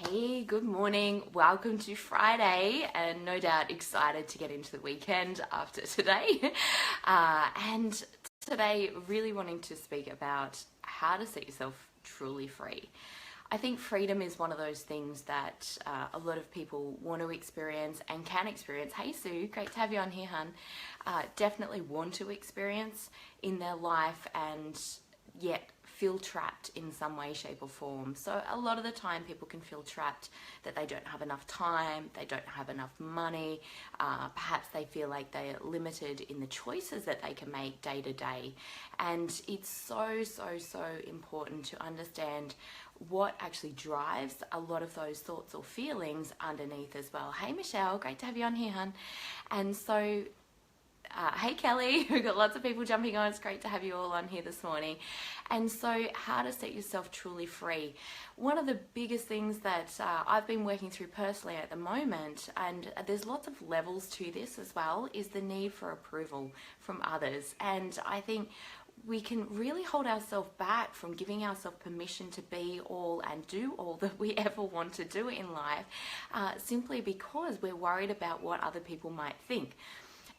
Hey, good morning. Welcome to Friday, and no doubt excited to get into the weekend after today. And today, really wanting to speak about how to set yourself truly free. I think freedom is one of those things that a lot of people want to experience and can experience. Hey Sue, great to have you on here, hun. Definitely want to experience in their life, and yet feel trapped in some way, shape or form. So a lot of the time people can feel trapped that they don't have enough time, they don't have enough money, perhaps they feel like they are limited in the choices that they can make day to day. And it's so important to understand what actually drives a lot of those thoughts or feelings underneath as well. Hey Michelle, great to have you on here, hun. And so hey Kelly, we've got lots of people jumping on. It's great to have you all on here this morning. And so how to set yourself truly free. One of the biggest things that I've been working through personally at the moment, and there's lots of levels to this as well, is the need for approval from others. And I think we can really hold ourselves back from giving ourselves permission to be all and do all that we ever want to do in life, simply because we're worried about what other people might think.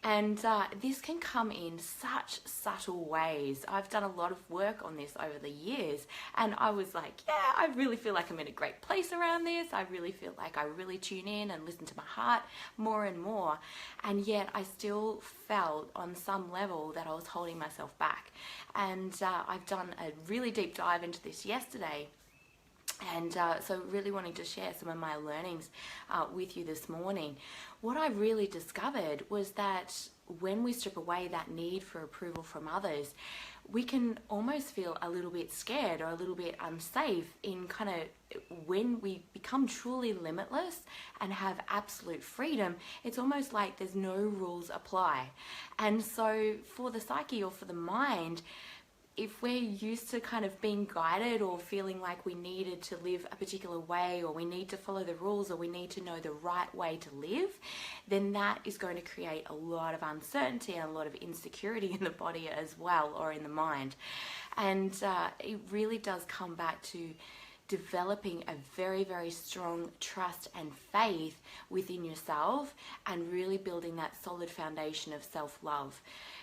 And this can come in such subtle ways. I've done a lot of work on this over the years, and I was like, yeah, I really feel like I'm in a great place around this. I really feel like I really tune in and listen to my heart more and more. And yet I still felt on some level that I was holding myself back. And I've done a really deep dive into this yesterday. And so really wanting to share some of my learnings with you this morning. What I really discovered was that when we strip away that need for approval from others, we can almost feel a little bit scared or a little bit unsafe in kind of when we become truly limitless and have absolute freedom. It's almost like there's no rules apply. And so for the psyche or for the mind, if we're used to kind of being guided or feeling like we needed to live a particular way, or we need to follow the rules, or we need to know the right way to live, then that is going to create a lot of uncertainty and a lot of insecurity in the body as well, or in the mind. And it really does come back to developing a very strong trust and faith within yourself, and really building that solid foundation of self-love.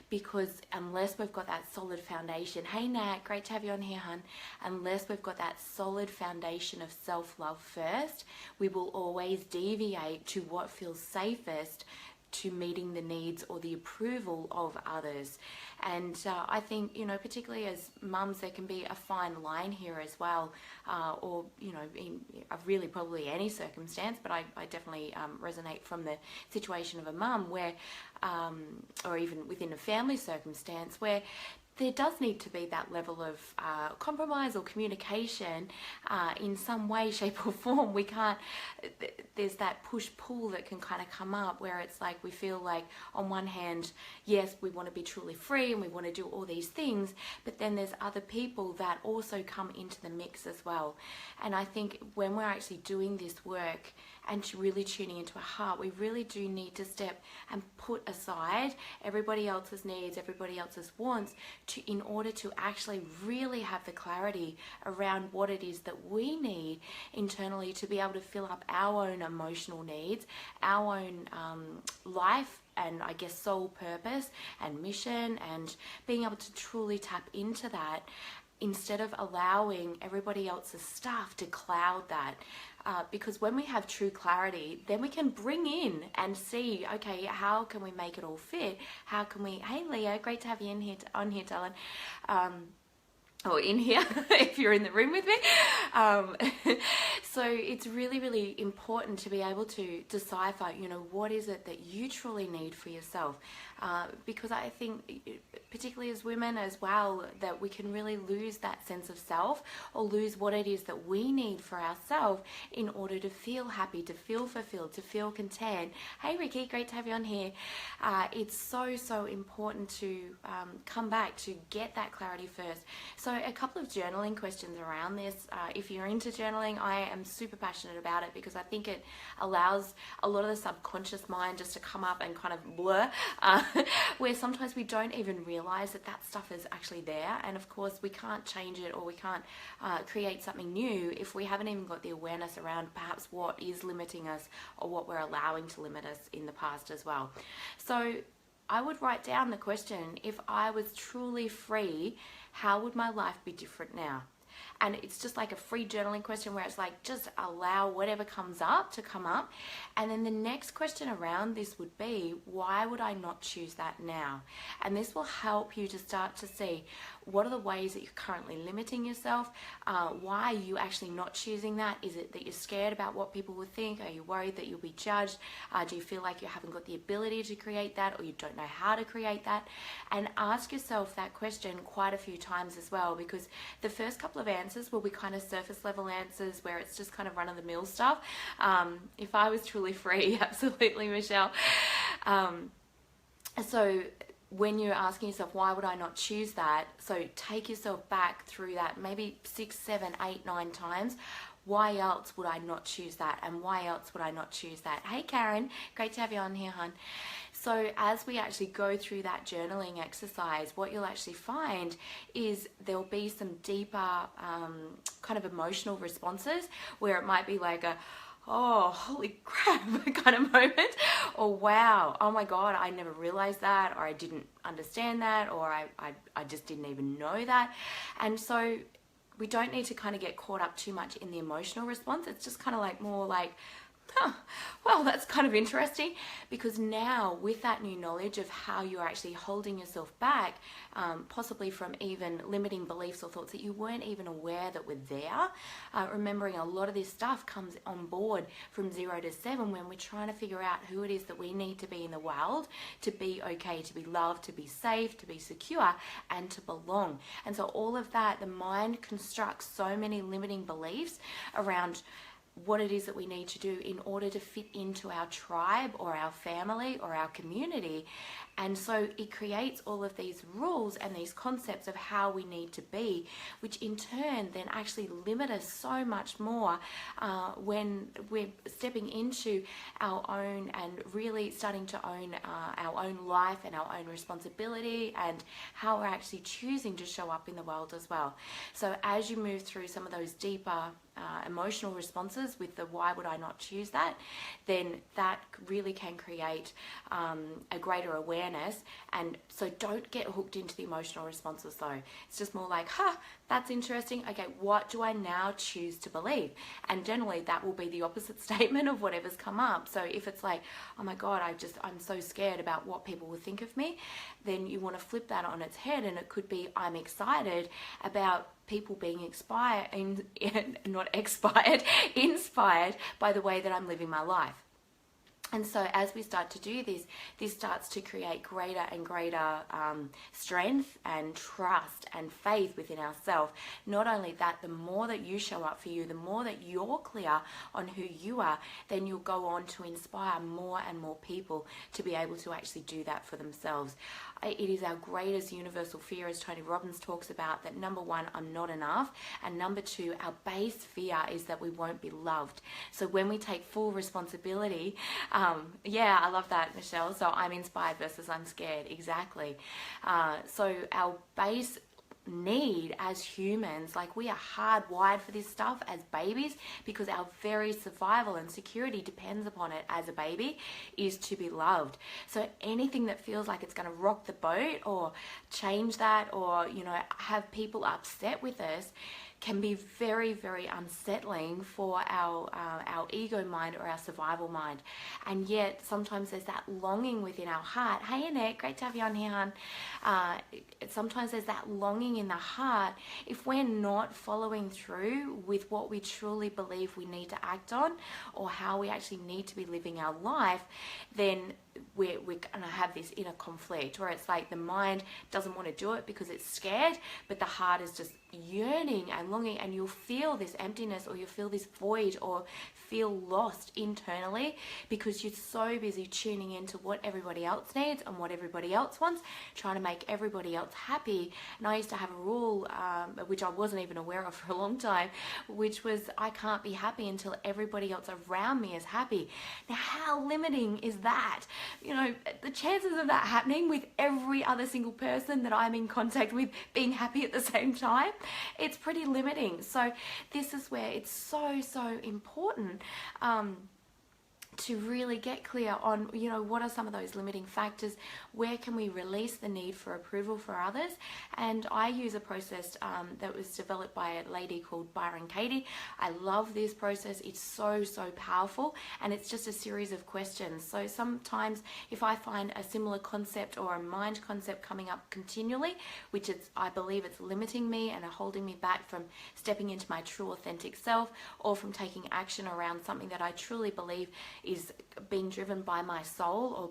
Because unless we've got that solid foundation, hey Nat, great to have you on here, hun. Unless we've got that solid foundation of self-love first, we will always deviate to what feels safest to meeting the needs or the approval of others. And I think, particularly as mums, there can be a fine line here as well, or, in really probably any circumstance, but I definitely resonate from the situation of a mum where, or even within a family circumstance where there does need to be that level of compromise or communication in some way, shape or form. We can't, there's that push-pull that can kind of come up where it's like we feel like on one hand, yes, we want to be truly free and we want to do all these things, but then there's other people that also come into the mix as well. And I think when we're actually doing this work and really tuning into our heart, we really do need to step and put aside everybody else's needs, everybody else's wants, in order to actually really have the clarity around what it is that we need internally to be able to fill up our own emotional needs, our own life, and I guess soul purpose and mission, and being able to truly tap into that instead of allowing everybody else's stuff to cloud that. Because when we have true clarity, then we can bring in and see, okay, how can we make it all fit? How can we, hey Leo, great to have you in here, on here, darling. Or in here, if you're in the room with me. So it's really important to be able to decipher, what is it that you truly need for yourself? Because I think, particularly as women as well, that we can really lose that sense of self, or lose what it is that we need for ourselves in order to feel happy, to feel fulfilled, to feel content. Hey Ricky, great to have you on here. It's so important to come back to get that clarity first. So a couple of journaling questions around this. If you're into journaling, I am super passionate about it because I think it allows a lot of the subconscious mind just to come up and kind of blur, where sometimes we don't even realize that that stuff is actually there. And of course, we can't change it, or we can't create something new if we haven't even got the awareness around perhaps what is limiting us or what we're allowing to limit us in the past as well. So I would write down the question, if I was truly free, how would my life be different now? And it's just like a free journaling question where it's like, just allow whatever comes up to come up. And then the next question around this would be, why would I not choose that now? And this will help you to start to see what are the ways that you're currently limiting yourself. Why are you actually not choosing that? Is it that you're scared about what people will think? Are you worried that you'll be judged? Do you feel like you haven't got the ability to create that, or you don't know how to create that? And ask yourself that question quite a few times as well, because the first couple of answers will be kind of surface level answers where it's just kind of run of the mill stuff. If I was truly free, absolutely, Michelle. So when you're asking yourself, why would I not choose that? So take yourself back through that maybe 6, 7, 8, 9 times. Why else would I not choose that? And why else would I not choose that? Hey, Karen, great to have you on here, hon. So as we actually go through that journaling exercise, what you'll actually find is there'll be some deeper kind of emotional responses where it might be like a, oh, holy crap kind of moment, or wow, oh my God, I never realized that, or I didn't understand that, or I just didn't even know that. And so we don't need to kind of get caught up too much in the emotional response. It's just kind of like more like, huh, well, that's kind of interesting, because now with that new knowledge of how you're actually holding yourself back, possibly from even limiting beliefs or thoughts that you weren't even aware that were there, remembering a lot of this stuff comes on board from 0 to 7 when we're trying to figure out who it is that we need to be in the world to be okay, to be loved, to be safe, to be secure, and to belong. And so all of that, the mind constructs so many limiting beliefs around what it is that we need to do in order to fit into our tribe or our family or our community. And so it creates all of these rules and these concepts of how we need to be, which in turn then actually limit us so much more when we're stepping into our own and really starting to own our own life and our own responsibility, and how we're actually choosing to show up in the world as well. So as you move through some of those deeper emotional responses with the why would I not choose that, then that really can create a greater awareness. And so don't get hooked into the emotional responses though. It's just more like, that's interesting. Okay, what do I now choose to believe? And generally that will be the opposite statement of whatever's come up. So if it's like, oh my God, I'm so scared about what people will think of me, then you want to flip that on its head, and it could be, I'm excited about people being inspired by the way that I'm living my life. And so as we start to do this, this starts to create greater and greater strength and trust and faith within ourselves. Not only that, the more that you show up for you, the more that you're clear on who you are, then you'll go on to inspire more and more people to be able to actually do that for themselves. It is our greatest universal fear, as Tony Robbins talks about, that number 1, I'm not enough, and number 2, our base fear is that we won't be loved. So when we take full responsibility, yeah, I love that, Michelle. So I'm inspired versus I'm scared. Exactly. So our base need as humans, like we are hardwired for this stuff as babies, because our very survival and security depends upon it as a baby, is to be loved. So anything that feels like it's going to rock the boat or change that, or have people upset with us, can be very, very unsettling for our ego mind or our survival mind. And yet sometimes there's that longing within our heart. Hey Annette, great to have you on here, hon. Sometimes there's that longing in the heart. If we're not following through with what we truly believe we need to act on, or how we actually need to be living our life, then we're going to have this inner conflict where it's like the mind doesn't want to do it because it's scared, but the heart is just yearning and belonging, and you'll feel this emptiness, or you'll feel this void, or feel lost internally because you're so busy tuning into what everybody else needs and what everybody else wants, trying to make everybody else happy. And I used to have a rule, which I wasn't even aware of for a long time, which was I can't be happy until everybody else around me is happy. Now, how limiting is that? You know, the chances of that happening with every other single person that I'm in contact with being happy at the same time, it's pretty limiting. So this is where it's so important to really get clear on, you know, what are some of those limiting factors, where can we release the need for approval for others. And I use a process that was developed by a lady called Byron Katie. I love this process. It's so powerful, and it's just a series of questions. So sometimes if I find a similar concept or a mind concept coming up continually, which is, I believe it's limiting me and holding me back from stepping into my true authentic self, or from taking action around something that I truly believe is being driven by my soul, or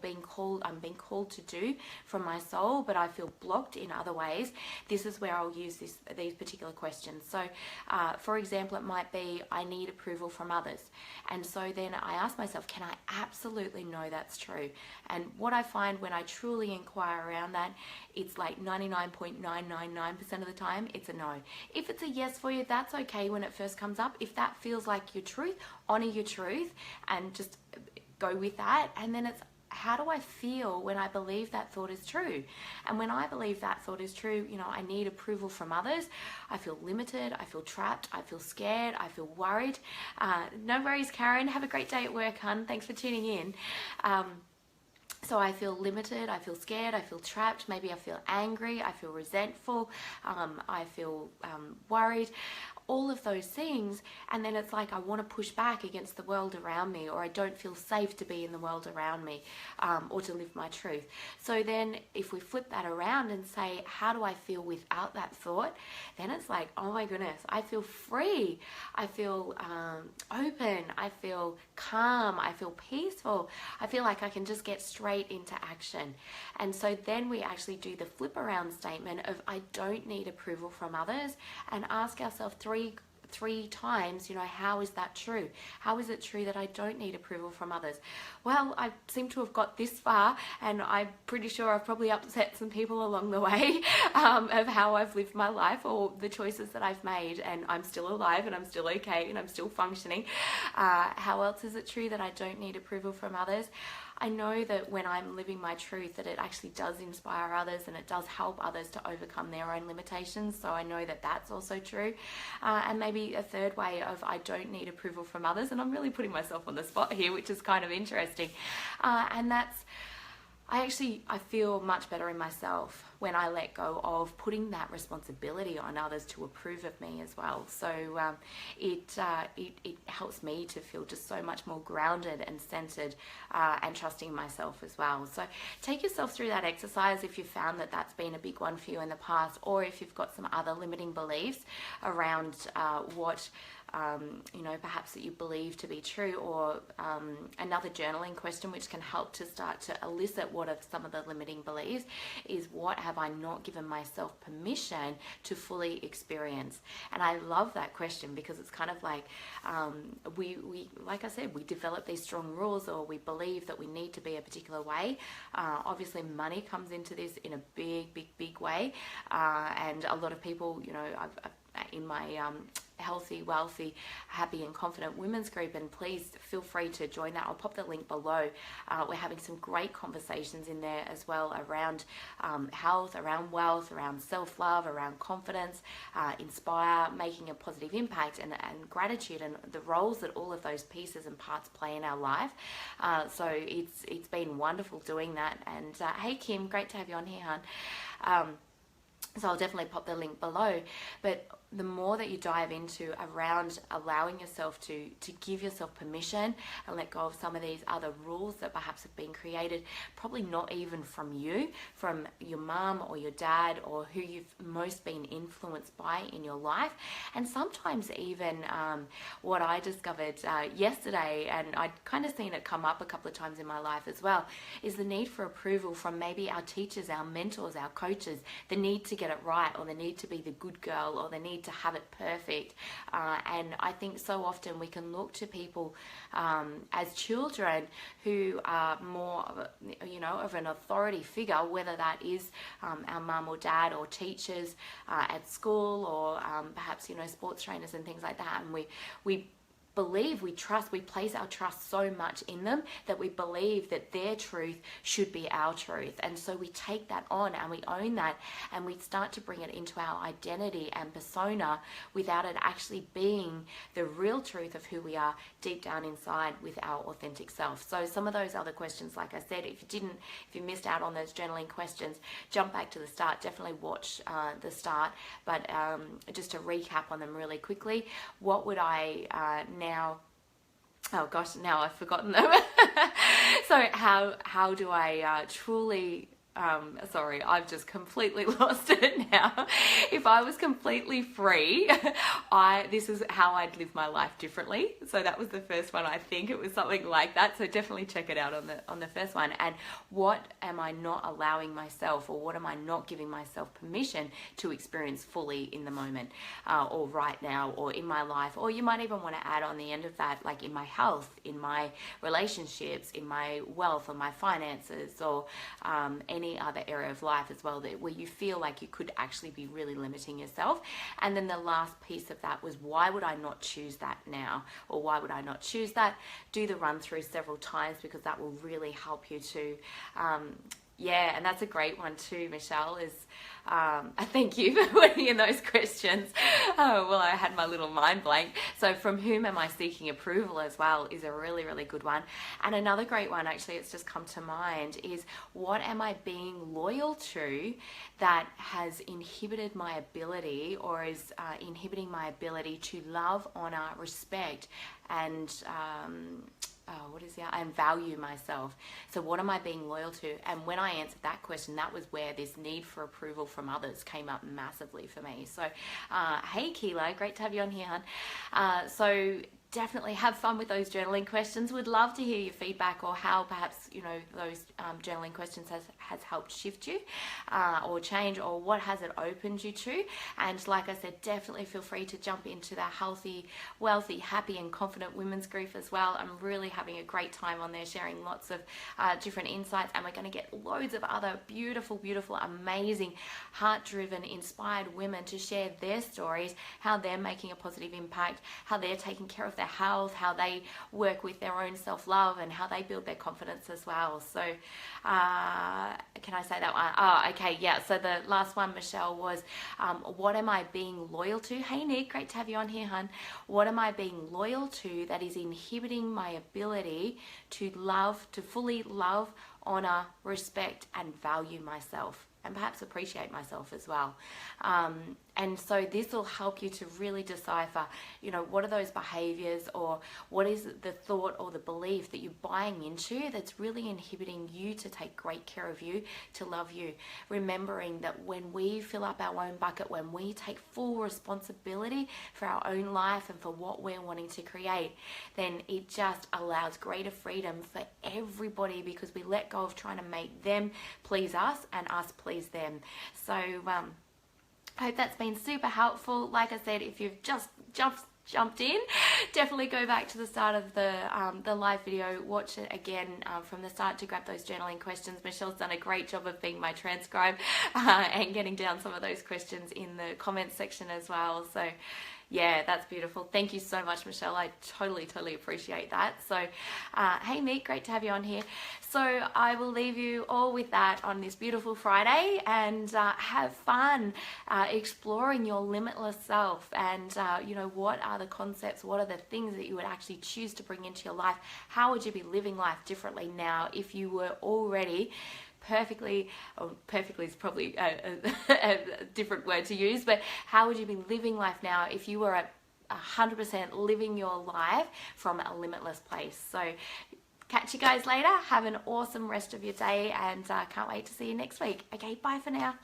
I'm being called to do from my soul, but I feel blocked in other ways, this is where I'll use these particular questions. So for example, it might be, I need approval from others. And so then I ask myself, can I absolutely know that's true? And what I find when I truly inquire around that, it's like 99.999% of the time, it's a no. If it's a yes for you, that's okay when it first comes up. If that feels like your truth, honor your truth and just go with that. And then it's, how do I feel when I believe that thought is true? And when I believe that thought is true, you know, I need approval from others. I feel limited. I feel trapped. I feel scared. I feel worried. No worries, Karen. Have a great day at work, hun. Thanks for tuning in. So I feel limited, I feel scared, I feel trapped, maybe I feel angry, I feel resentful, I feel worried, all of those things. And then it's like I want to push back against the world around me, or I don't feel safe to be in the world around me, or to live my truth. So then if we flip that around and say, how do I feel without that thought? Then it's like, oh my goodness, I feel free, I feel open, I feel calm, I feel peaceful, I feel like I can just get straight into action. And so then we actually do the flip around statement of, I don't need approval from others, and ask ourselves three times, you know, how is that true? How is it true that I don't need approval from others? Well, I seem to have got this far, and I'm pretty sure I've probably upset some people along the way of how I've lived my life, or the choices that I've made, and I'm still alive and I'm still okay and I'm still functioning. How else is it true that I don't need approval from others? I know that when I'm living my truth, that it actually does inspire others, and it does help others to overcome their own limitations. So I know that that's also true. And maybe a third way of, I don't need approval from others, and I'm really putting myself on the spot here, which is kind of interesting. And that's, I feel much better in myself when I let go of putting that responsibility on others to approve of me as well. So it helps me to feel just so much more grounded and centered, and trusting myself as well. So take yourself through that exercise if you found that that's been a big one for you in the past, or if you've got some other limiting beliefs around what you know, perhaps that you believe to be true, or another journaling question which can help to start to elicit what are some of the limiting beliefs is, what have I not given myself permission to fully experience? And I love that question, because it's kind of like we like I said, we develop these strong rules, or we believe that we need to be a particular way. Obviously money comes into this in a big way, and a lot of people, you know, I've in my healthy, wealthy, happy and confident women's group, and please feel free to join that. I'll pop the link below. We're having some great conversations in there as well around health, around wealth, around self-love, around confidence, inspire, making a positive impact, and gratitude, and the roles that all of those pieces and parts play in our life. So it's been wonderful doing that. And hey Kim, great to have you on here, hon. So I'll definitely pop the link below. But the more that you dive into around allowing yourself to give yourself permission and let go of some of these other rules that perhaps have been created, probably not even from you, from your mum or your dad, or who you've most been influenced by in your life. And sometimes even what I discovered yesterday, and I'd kind of seen it come up a couple of times in my life as well, is the need for approval from maybe our teachers, our mentors, our coaches, the need to get it right, or the need to be the good girl, or the need need to have it perfect. And I think so often we can look to people as children who are more of an authority figure, whether that is our mum or dad or teachers at school, or perhaps sports trainers and things like that, and we believe, we trust, we place our trust so much in them that we believe that their truth should be our truth. And so we take that on and we own that, and we start to bring it into our identity and persona without it actually being the real truth of who we are deep down inside with our authentic self. So some of those other questions, like I said, if you missed out on those journaling questions, jump back to the start, definitely watch the start. But just to recap on them really quickly, what would I now, oh gosh, now I've forgotten them. So how do I truly, sorry, I've just completely lost it now. If I was completely free, this is how I'd live my life differently. So that was the first one. I think it was something like that. So definitely check it out on the first one. And what am I not allowing myself, or what am I not giving myself permission to experience fully in the moment, or right now, or in my life? Or you might even want to add on the end of that, like in my health, in my relationships, in my wealth, or my finances, or any other area of life as well, where you feel like you could actually be really limiting yourself. And then the last piece of that was, why would I not choose that now? Or why would I not choose that? Do the run through several times, because that will really help you to and that's a great one too, Michelle, is thank you for putting in those questions. Oh, well, I had my little mind blank. So from whom am I seeking approval as well is a really, really good one. And another great one, actually, it's just come to mind, is what am I being loyal to that has inhibited my ability, or is inhibiting my ability to love, honor, respect, and and value myself. So what am I being loyal to? And when I answered that question, that was where this need for approval from others came up massively for me. So hey Keela, great to have you on here, hon. So definitely have fun with those journaling questions. Would love to hear your feedback, or how perhaps those journaling questions has helped shift you or change, or what has it opened you to. And like I said, definitely feel free to jump into the healthy, wealthy, happy and confident women's group as well. I'm really having a great time on there, sharing lots of different insights, and we're going to get loads of other beautiful, amazing, heart-driven, inspired women to share their stories, how they're making a positive impact, how they're taking care of their health, how they work with their own self-love, and how they build their confidence as well. So can I say that one? Oh, okay, yeah. So the last one, Michelle, was what am I being loyal to? Hey Nick, great to have you on here, hun. What am I being loyal to that is inhibiting my ability to fully love, honor, respect, and value myself, and perhaps appreciate myself as well. And so this will help you to really decipher, what are those behaviors, or what is the thought or the belief that you're buying into that's really inhibiting you to take great care of you, to love you. Remembering that when we fill up our own bucket, when we take full responsibility for our own life and for what we're wanting to create, then it just allows greater freedom for everybody, because we let go of trying to make them please us and us please them. So I hope that's been super helpful. Like I said, if you've just jumped in, definitely go back to the start of the live video, watch it again from the start to grab those journaling questions. Michelle's done a great job of being my transcribe and getting down some of those questions in the comments section as well. So yeah, that's beautiful. Thank you so much, Michelle. I totally appreciate that. So, hey, Meek, great to have you on here. So I will leave you all with that on this beautiful Friday, and have fun exploring your limitless self. And, what are the concepts? What are the things that you would actually choose to bring into your life? How would you be living life differently now if you were already perfectly is probably a different word to use, but how would you be living life now if you were at 100% living your life from a limitless place? So catch you guys later. Have an awesome rest of your day, and can't wait to see you next week. Okay, bye for now.